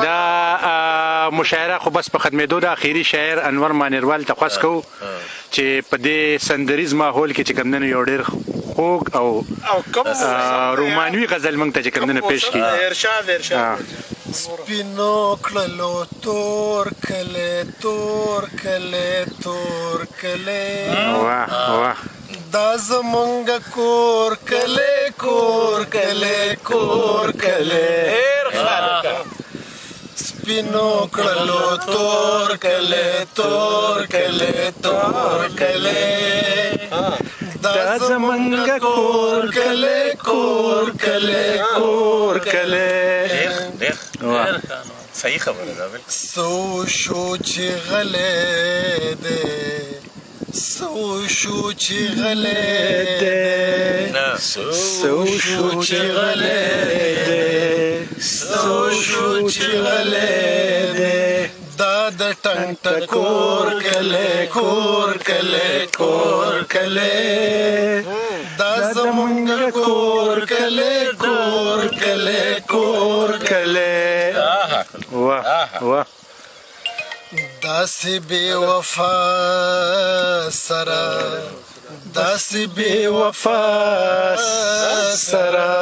دا مشاعره خو بس په ختمېدو د اخري شاعر انور مانیروال ته خواست کوو چې په دې سندریز ماحول کې چې کوم یو ډېر خوږ او رومانوي غزل موږ ته چې کوم پیش کړي. ارشاد سپینو کړلو تور کله تور کله تور کله واه واه دا زمونږ کور کله کور کله کور کله سپینو کړلو تور کله تور کله تور کله دا زمونږ کور کله کور کله کور کله. صحیح خبره ده. سو شو چې غلې ده سو شو چې غلې ده سو شو چې غلې ده سو شو چې غلې ده دا د ټنګ ټکور کله کور کله کور کله دا زمونږ کور کله کور کله کور کله. واه واه داسې بې وفا سره داسې بې وفا سره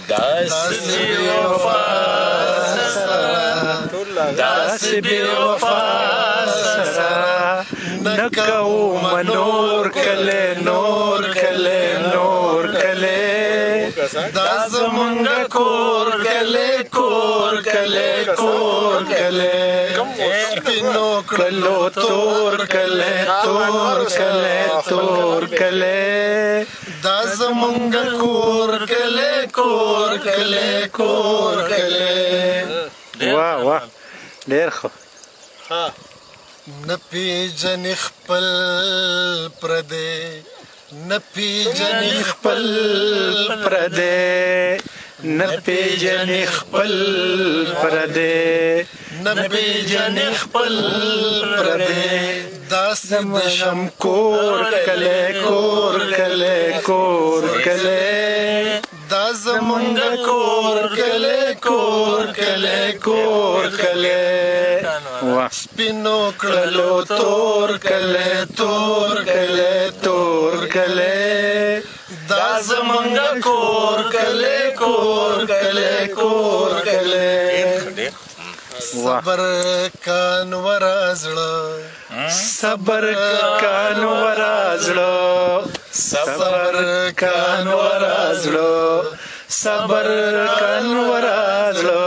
داسې بې وفا سره داسې بې وفا سره نه کومه نور کله نور کله نور کله دا زمونږ کور کله کور کله کور کله سپینو کړلو تور کله تور کله تور کله دا زمونږ کور کله کور کله کور کله. واه واه ډېر ښه. نه پیژنې خپل پردی نه پیژنې خپل پردی نه پیژنې خپل پردی نه پیژنې خپل پردی داسې د شم کور کله کور کله کور کله دا زمونږ کور کله کور کله کور کله سپینو کړلو تور کله تور کله تور کله دا زمونږ کور کله کور کله کور کله. صبر کان ورازړه صبر کان ورازړه صبر کان ورازړه صبر کان ورازړه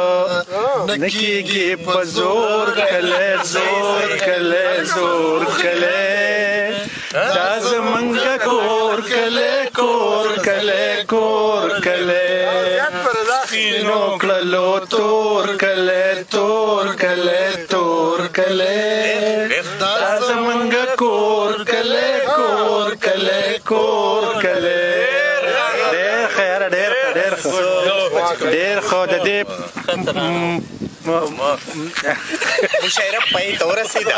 نکیږي په زور کله زور کله زور کله دا زمونږ کور کله کور کله کور کله سپینو کړلو تور کله تور کله تور کله دا زمونږ کور کله کور کله کور کله. ډېر ښه ډېر ډېر ښه ډېر ښه د دې مشاعره پای ته ورسېده.